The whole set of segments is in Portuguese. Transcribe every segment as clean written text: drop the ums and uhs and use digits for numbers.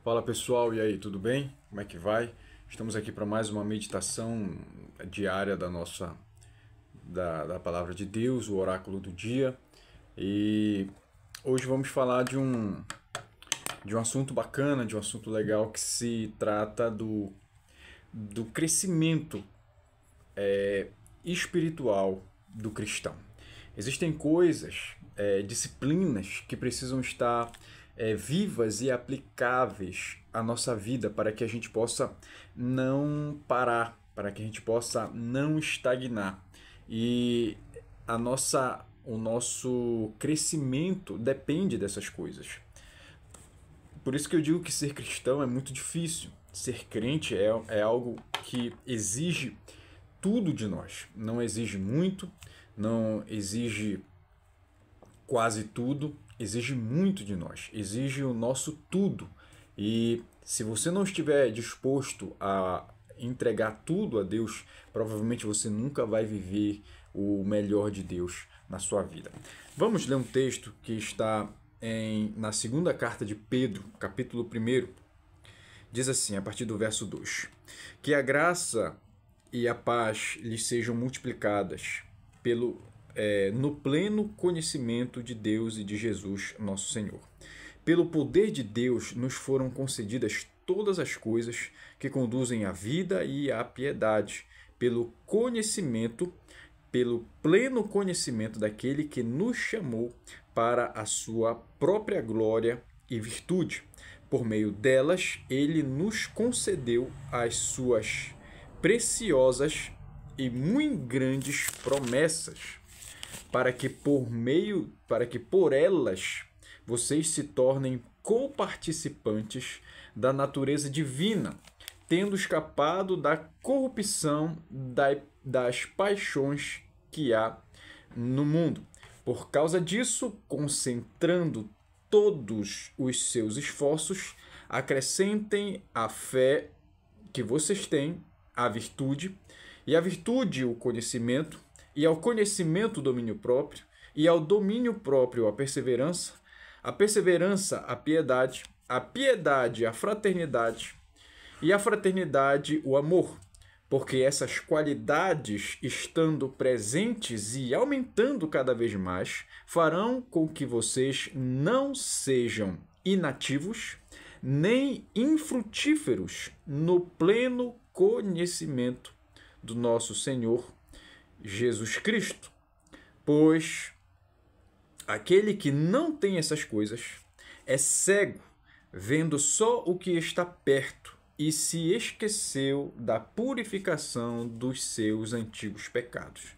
Fala pessoal, e aí, tudo bem? Como é que vai? Estamos aqui para mais uma meditação diária da palavra de Deus, o oráculo do dia. E hoje vamos falar de um assunto bacana, de um assunto legal que se trata do crescimento espiritual do cristão. Existem coisas, disciplinas que precisam estar vivas e aplicáveis à nossa vida para que a gente possa não parar, para que a gente possa não estagnar. E o nosso crescimento depende dessas coisas. Por isso que eu digo que ser cristão é muito difícil. Ser crente é algo que exige tudo de nós. Não exige muito, não exige quase tudo, exige muito de nós, exige o nosso tudo. E se você não estiver disposto a entregar tudo a Deus, provavelmente você nunca vai viver o melhor de Deus na sua vida. Vamos ler um texto que está na segunda carta de Pedro, capítulo 1. Diz assim, a partir do verso 2: Que a graça e a paz lhes sejam multiplicadas no pleno conhecimento de Deus e de Jesus, nosso Senhor. Pelo poder de Deus nos foram concedidas todas as coisas que conduzem à vida e à piedade, pelo pleno conhecimento daquele que nos chamou para a sua própria glória e virtude. Por meio delas, ele nos concedeu as suas preciosas e muito grandes promessas, para que por elas vocês se tornem coparticipantes da natureza divina, tendo escapado da corrupção das paixões que há no mundo. Por causa disso, concentrando todos os seus esforços, acrescentem à fé que vocês têm a virtude, e a virtude o conhecimento, e ao conhecimento o domínio próprio, e ao domínio próprio a perseverança a piedade a fraternidade, e a fraternidade o amor, porque essas qualidades, estando presentes e aumentando cada vez mais, farão com que vocês não sejam inativos nem infrutíferos no pleno conhecimento do nosso Senhor Jesus Cristo. Pois aquele que não tem essas coisas é cego, vendo só o que está perto, e se esqueceu da purificação dos seus antigos pecados.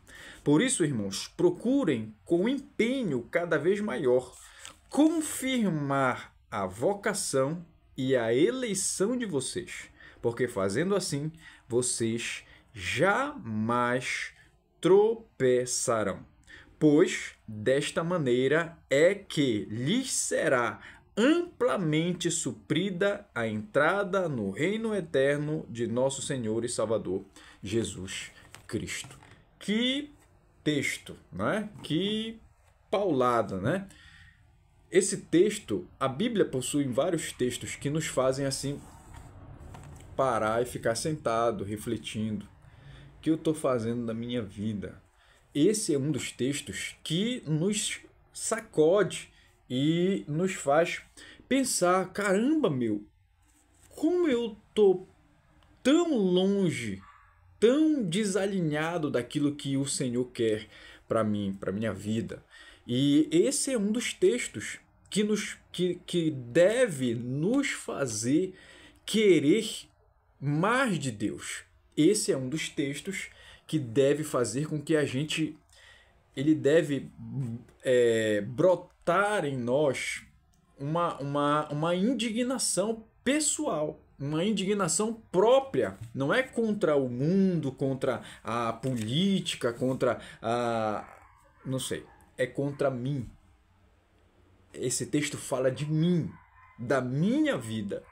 Por isso, irmãos, procurem com empenho cada vez maior confirmar a vocação e a eleição de vocês, porque fazendo assim, vocês jamais tropeçarão. Pois desta maneira é que lhes será amplamente suprida a entrada no reino eterno de nosso Senhor e Salvador Jesus Cristo. Que texto, né? Que paulada, né? Esse texto, a Bíblia possui vários textos que nos fazem assim parar e ficar sentado, refletindo. O que eu estou fazendo na minha vida? Esse é um dos textos que nos sacode e nos faz pensar, caramba, como eu tô tão longe, tão desalinhado daquilo que o Senhor quer para mim, para minha vida. E esse é um dos textos que deve nos fazer querer mais de Deus. Esse é um dos textos que deve fazer com que ele deve brotar em nós uma indignação pessoal, uma indignação própria. Não é contra o mundo, contra a política, contra não sei, é contra mim. Esse texto fala de mim, da minha vida,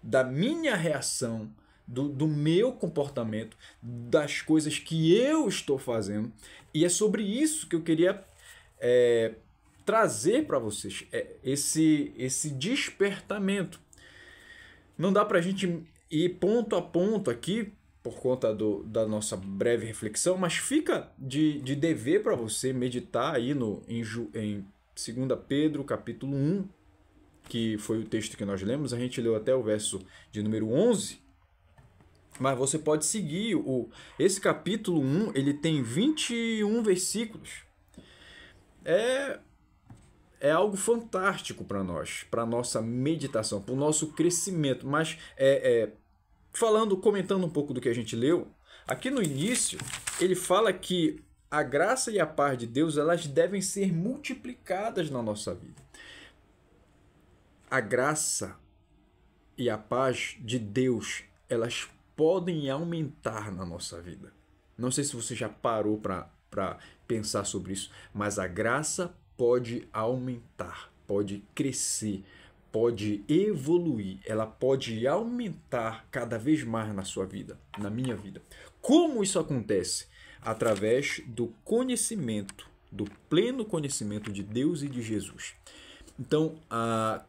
da minha reação, do meu comportamento, das coisas que eu estou fazendo. E é sobre isso que eu queria trazer para vocês esse despertamento. Não dá para a gente ir ponto a ponto aqui, por conta da nossa breve reflexão, mas fica de dever para você meditar aí em 2 Pedro, capítulo 1, que foi o texto que nós lemos. A gente leu até o verso de número 11, mas você pode seguir. Esse capítulo 1, ele tem 21 versículos. É algo fantástico para nós, para nossa meditação, para o nosso crescimento. Mas comentando um pouco do que a gente leu, aqui no início ele fala que a graça e a paz de Deus, elas devem ser multiplicadas na nossa vida. A graça e a paz de Deus, elas podem aumentar na nossa vida. Não sei se você já parou para pensar sobre isso, mas a graça pode aumentar, pode crescer, pode evoluir, ela pode aumentar cada vez mais na sua vida, na minha vida. Como isso acontece? Através do conhecimento, do pleno conhecimento de Deus e de Jesus. Então,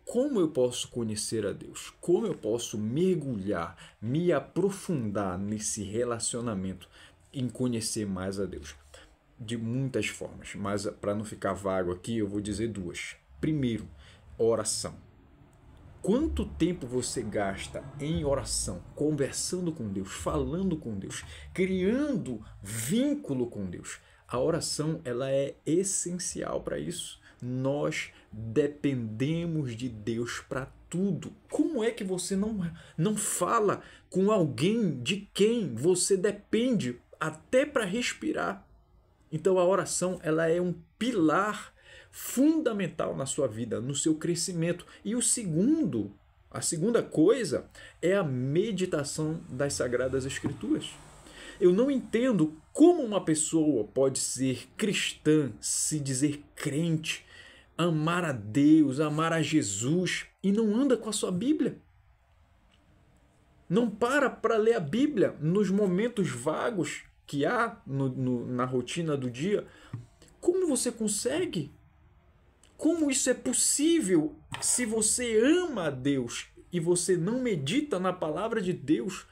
como eu posso conhecer a Deus? Como eu posso mergulhar, me aprofundar nesse relacionamento, em conhecer mais a Deus? De muitas formas, mas para não ficar vago aqui, eu vou dizer duas. Primeiro, oração. Quanto tempo você gasta em oração, conversando com Deus, falando com Deus, criando vínculo com Deus? A oração, ela é essencial para isso. Nós dependemos de Deus para tudo. Como é que você não fala com alguém de quem você depende até para respirar? Então a oração, ela é um pilar fundamental na sua vida, no seu crescimento. E a segunda coisa é a meditação das Sagradas Escrituras. Eu não entendo como uma pessoa pode ser cristã, se dizer crente, amar a Deus, amar a Jesus e não anda com a sua Bíblia. Não para ler a Bíblia nos momentos vagos que há na rotina do dia. Como você consegue? Como isso é possível se você ama a Deus e você não medita na palavra de Deus?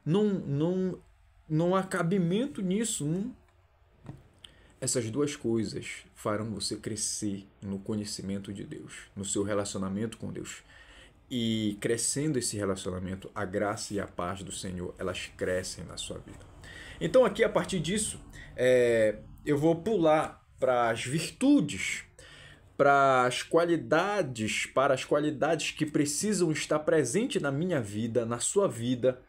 Não há cabimento nisso. Essas duas coisas farão você crescer no conhecimento de Deus, no seu relacionamento com Deus. E crescendo esse relacionamento, a graça e a paz do Senhor, elas crescem na sua vida. Então aqui, a partir disso, eu vou pular para as virtudes, para as qualidades que precisam estar presentes na minha vida, na sua vida.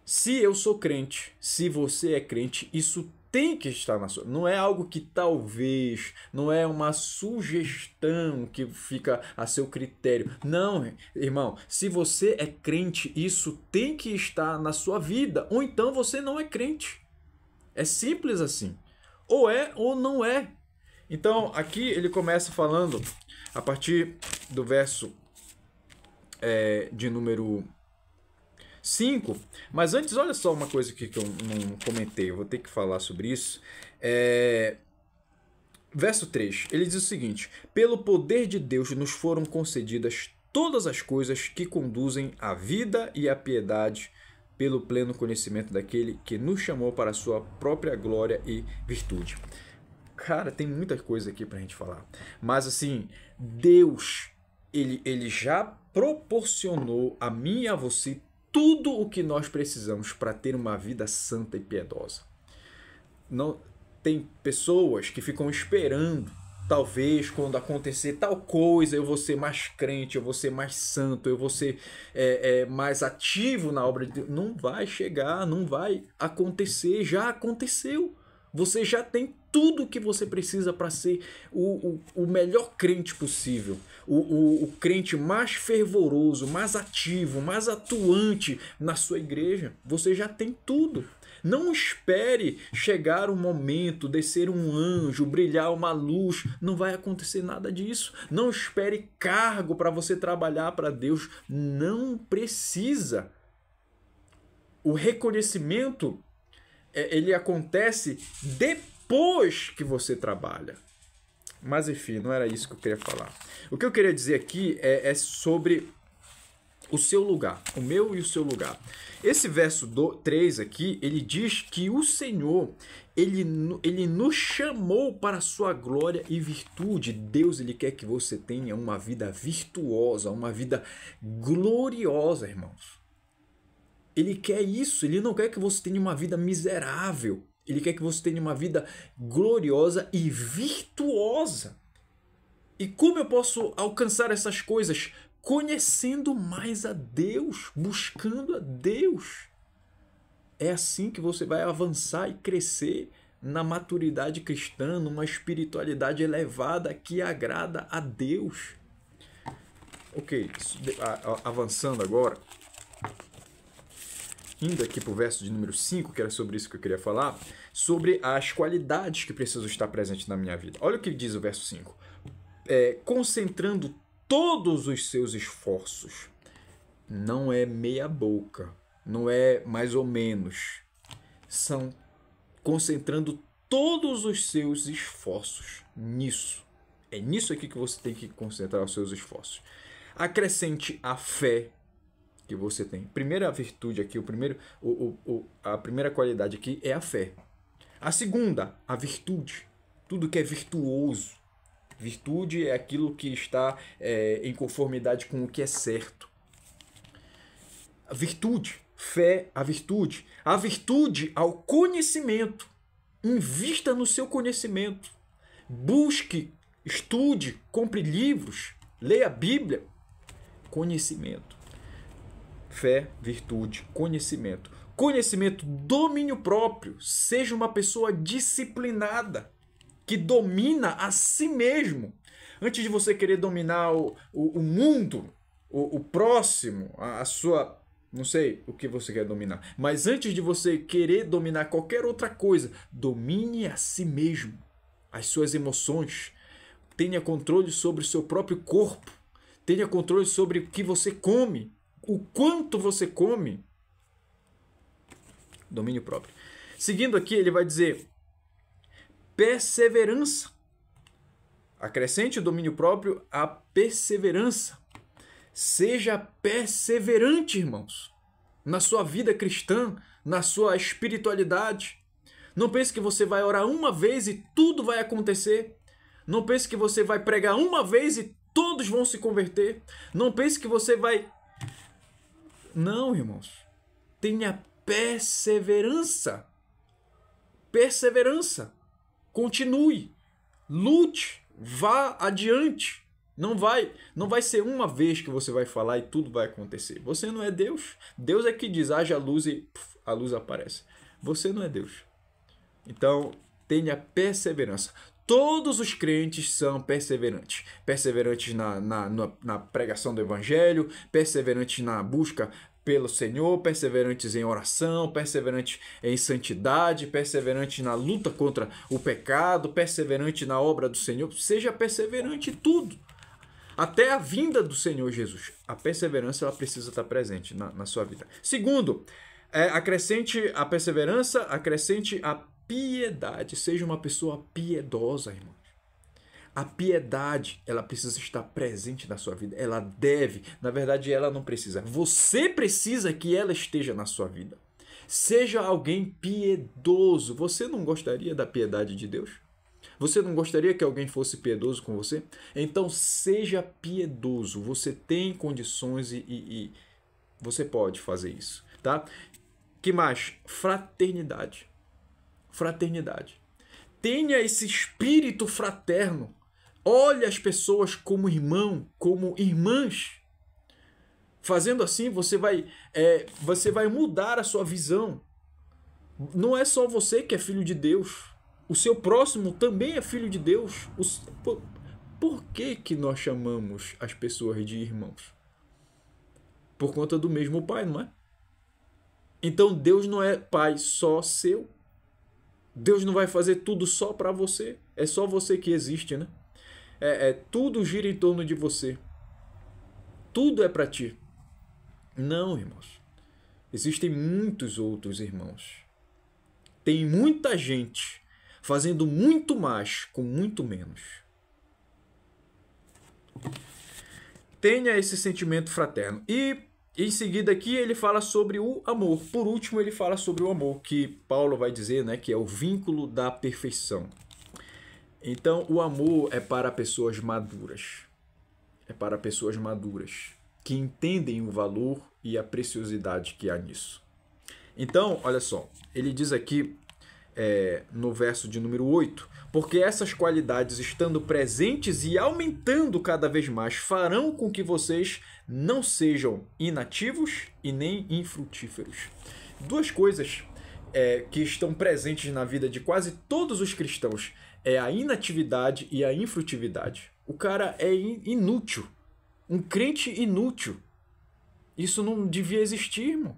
Se eu sou crente, se você é crente, isso tem que estar na sua. Não é algo que talvez, não é uma sugestão que fica a seu critério. Não, irmão, se você é crente, isso tem que estar na sua vida. Ou então você não é crente. É simples assim. Ou é ou não é. Então, aqui ele começa falando, a partir do verso de número 5. Mas antes, olha só uma coisa aqui que eu não comentei, eu vou ter que falar sobre isso. Verso 3, ele diz o seguinte: pelo poder de Deus nos foram concedidas todas as coisas que conduzem à vida e à piedade, pelo pleno conhecimento daquele que nos chamou para a sua própria glória e virtude. Cara, tem muita coisa aqui pra gente falar. Mas assim, Deus, ele já proporcionou a mim e a você tudo o que nós precisamos para ter uma vida santa e piedosa. Não, tem pessoas que ficam esperando, talvez quando acontecer tal coisa, eu vou ser mais crente, eu vou ser mais santo, eu vou ser mais ativo na obra de Deus. Não vai chegar, não vai acontecer, já aconteceu. Você já tem tudo o que você precisa para ser o melhor crente possível. O crente mais fervoroso, mais ativo, mais atuante na sua igreja. Você já tem tudo. Não espere chegar um momento, descer um anjo, brilhar uma luz. Não vai acontecer nada disso. Não espere cargo para você trabalhar para Deus. Não precisa. O reconhecimento ele acontece depois que você trabalha. Mas enfim, não era isso que eu queria falar. O que eu queria dizer aqui é sobre o seu lugar, o meu e o seu lugar. Esse verso 3 aqui, ele diz que o Senhor, ele nos chamou para a sua glória e virtude. Deus, ele quer que você tenha uma vida virtuosa, uma vida gloriosa, irmãos. Ele quer isso, ele não quer que você tenha uma vida miserável. Ele quer que você tenha uma vida gloriosa e virtuosa. E como eu posso alcançar essas coisas? Conhecendo mais a Deus, buscando a Deus. É assim que você vai avançar e crescer na maturidade cristã, numa espiritualidade elevada que agrada a Deus. Ok, avançando agora. Indo aqui para o verso de número 5, que era sobre isso que eu queria falar, sobre as qualidades que precisam estar presentes na minha vida. Olha o que diz o verso 5. Concentrando todos os seus esforços. Não é meia boca, não é mais ou menos. São concentrando todos os seus esforços nisso. É nisso aqui que você tem que concentrar os seus esforços. Acrescente a fé que você tem. Primeira virtude aqui, a primeira qualidade aqui é a fé. A segunda, a virtude. Tudo que é virtuoso. Virtude é aquilo que está em conformidade com o que é certo. A virtude, fé, a virtude. A virtude ao conhecimento. Invista no seu conhecimento. Busque, estude, compre livros, leia a Bíblia. Conhecimento. Fé, virtude, conhecimento. Conhecimento, domínio próprio. Seja uma pessoa disciplinada, que domina a si mesmo. Antes de você querer dominar o mundo, o próximo, a sua... Não sei o que você quer dominar. Mas antes de você querer dominar qualquer outra coisa, domine a si mesmo. As suas emoções. Tenha controle sobre o seu próprio corpo. Tenha controle sobre o que você come. O quanto você come. Domínio próprio. Seguindo aqui, ele vai dizer... Perseverança. Acrescente o domínio próprio à perseverança. Seja perseverante, irmãos, na sua vida cristã, na sua espiritualidade. Não pense que você vai orar uma vez e tudo vai acontecer. Não pense que você vai pregar uma vez e todos vão se converter. Não pense que você vai... Não, irmãos. Tenha perseverança. Perseverança. Continue, lute, vá adiante. Não vai ser uma vez que você vai falar e tudo vai acontecer. Você não é Deus. Deus é que diz, haja luz e a luz aparece. Você não é Deus. Então, tenha perseverança. Todos os crentes são perseverantes. Perseverantes na pregação do evangelho, perseverantes na busca pelo Senhor, perseverantes em oração, perseverantes em santidade, perseverantes na luta contra o pecado, perseverante na obra do Senhor. Seja perseverante em tudo. Até a vinda do Senhor Jesus. A perseverança ela precisa estar presente na sua vida. Segundo, acrescente a perseverança, acrescente a piedade. Seja uma pessoa piedosa, irmão. A piedade, ela precisa estar presente na sua vida. Ela deve, na verdade, ela não precisa. Você precisa que ela esteja na sua vida. Seja alguém piedoso. Você não gostaria da piedade de Deus? Você não gostaria que alguém fosse piedoso com você? Então, seja piedoso. Você tem condições e você pode fazer isso, tá? Que mais? Fraternidade. Fraternidade. Tenha esse espírito fraterno. Olhe as pessoas como irmão, como irmãs. Fazendo assim, você vai mudar a sua visão. Não é só você que é filho de Deus. O seu próximo também é filho de Deus. Por que nós chamamos as pessoas de irmãos? Por conta do mesmo Pai, não é? Então Deus não é Pai só seu. Deus não vai fazer tudo só para você. É só você que existe, né? Tudo gira em torno de você. Tudo é para ti. Não, irmãos. Existem muitos outros irmãos. Tem muita gente fazendo muito mais com muito menos. Tenha esse sentimento fraterno. E Em seguida aqui ele fala sobre o amor. Por último ele fala sobre o amor, que Paulo vai dizer, né, que é o vínculo da perfeição. Então o amor é para pessoas maduras. É para pessoas maduras, que entendem o valor e a preciosidade que há nisso. Então, olha só, ele diz aqui no verso de número 8, porque essas qualidades estando presentes e aumentando cada vez mais farão com que vocês não sejam inativos e nem infrutíferos. Duas coisas que estão presentes na vida de quase todos os cristãos é a inatividade e a infrutividade. O cara é inútil, um crente inútil. Isso não devia existir, irmão.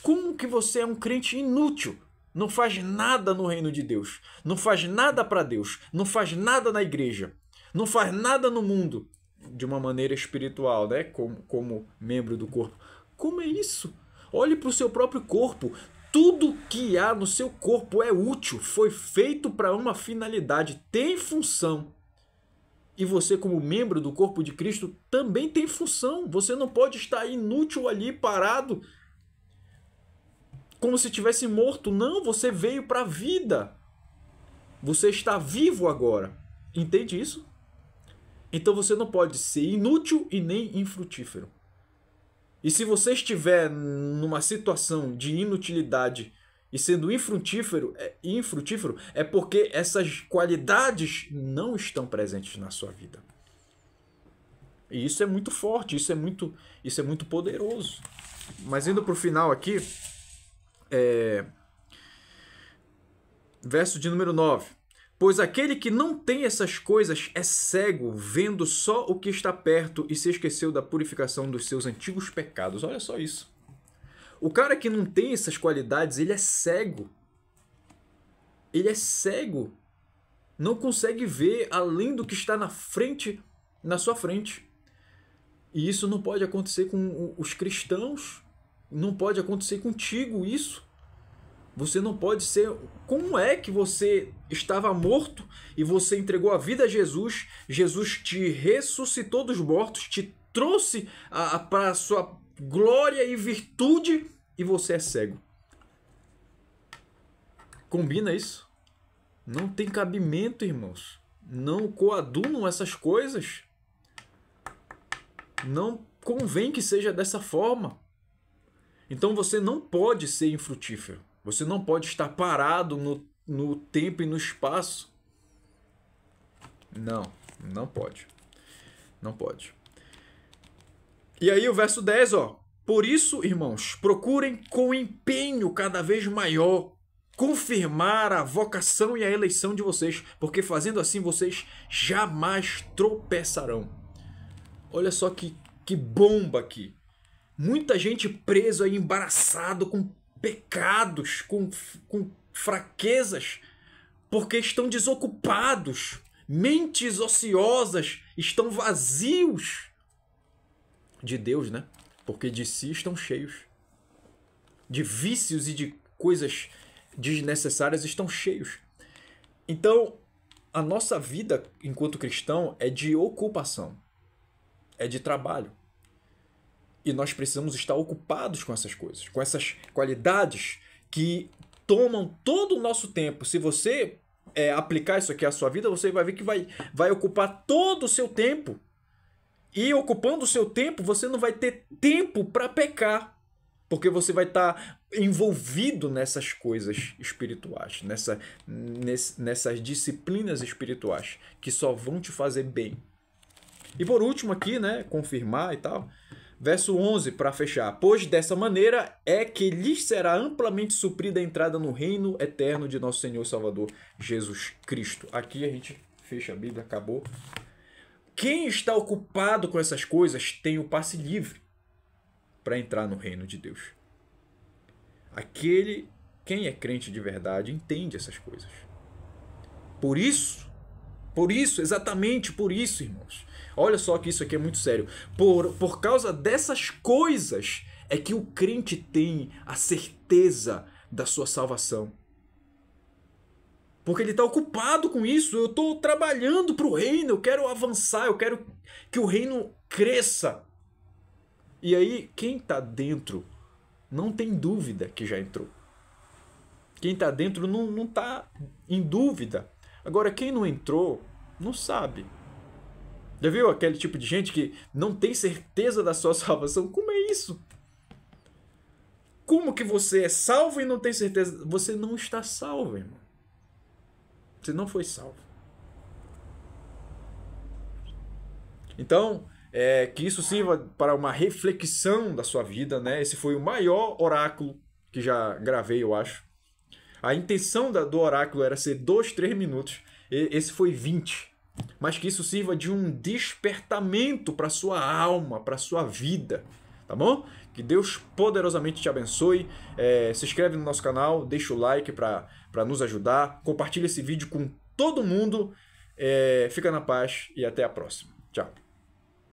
Como que você é um crente inútil? Não faz nada no reino de Deus. Não faz nada para Deus. Não faz nada na igreja. Não faz nada no mundo. De uma maneira espiritual, né? Como membro do corpo. Como é isso? Olhe para o seu próprio corpo. Tudo que há no seu corpo é útil. Foi feito para uma finalidade. Tem função. E você, como membro do corpo de Cristo, também tem função. Você não pode estar inútil ali, parado, como se tivesse morto. Não, você veio para a vida. Você está vivo agora. Entende isso? Então você não pode ser inútil e nem infrutífero. E se você estiver numa situação de inutilidade e sendo infrutífero, é porque essas qualidades não estão presentes na sua vida. E isso é muito forte, isso é muito poderoso. Mas indo para o final aqui, verso de número 9. Pois aquele que não tem essas coisas é cego, vendo só o que está perto e se esqueceu da purificação dos seus antigos pecados. Olha só isso. O cara que não tem essas qualidades, ele é cego. Ele é cego. Não consegue ver além do que está na sua frente. E isso não pode acontecer com os cristãos. Não pode acontecer contigo isso. Você não pode ser... Como é que você estava morto e você entregou a vida a Jesus? Jesus te ressuscitou dos mortos, te trouxe para a sua glória e virtude e você é cego. Combina isso? Não tem cabimento, irmãos. Não coadunam essas coisas. Não convém que seja dessa forma. Então você não pode ser infrutífero. Você não pode estar parado no tempo e no espaço. Não pode. Não pode. E aí o verso 10, ó. Por isso, irmãos, procurem com empenho cada vez maior confirmar a vocação e a eleição de vocês, porque fazendo assim vocês jamais tropeçarão. Olha só que bomba aqui. Muita gente preso aí, embaraçado com pecados, com fraquezas, porque estão desocupados, mentes ociosas, estão vazios de Deus, né? Porque de si estão cheios. De vícios e de coisas desnecessárias estão cheios. Então, a nossa vida enquanto cristão é de ocupação, é de trabalho. E nós precisamos estar ocupados com essas coisas, com essas qualidades que tomam todo o nosso tempo. Se você aplicar isso aqui à sua vida, você vai ver que vai ocupar todo o seu tempo. E ocupando o seu tempo, você não vai ter tempo para pecar. Porque você vai estar envolvido nessas coisas espirituais, nessas disciplinas espirituais, que só vão te fazer bem. E por último aqui, né, confirmar e tal... Verso 11, para fechar. Pois dessa maneira é que lhes será amplamente suprida a entrada no reino eterno de nosso Senhor e Salvador Jesus Cristo. Aqui a gente fecha a Bíblia, acabou. Quem está ocupado com essas coisas tem o passe livre para entrar no reino de Deus. Quem é crente de verdade, entende essas coisas. Por isso, exatamente por isso, irmãos. Olha só que isso aqui é muito sério. Por causa dessas coisas é que o crente tem a certeza da sua salvação. Porque ele está ocupado com isso. Eu estou trabalhando para o reino, eu quero avançar, eu quero que o reino cresça. E aí, quem está dentro não tem dúvida que já entrou. Quem está dentro não está em dúvida. Agora, quem não entrou, não sabe. Já viu aquele tipo de gente que não tem certeza da sua salvação? Como é isso? Como que você é salvo e não tem certeza? Você não está salvo, irmão. Você não foi salvo. Então, que isso sirva para uma reflexão da sua vida, né? Esse foi o maior oráculo que já gravei, eu acho. A intenção do oráculo era ser 2, 3 minutos. Esse foi 20. Mas que isso sirva de um despertamento para sua alma, para sua vida. Tá bom? Que Deus poderosamente te abençoe. Se inscreve no nosso canal, deixa o like para nos ajudar. Compartilha esse vídeo com todo mundo. Fica na paz e até a próxima. Tchau.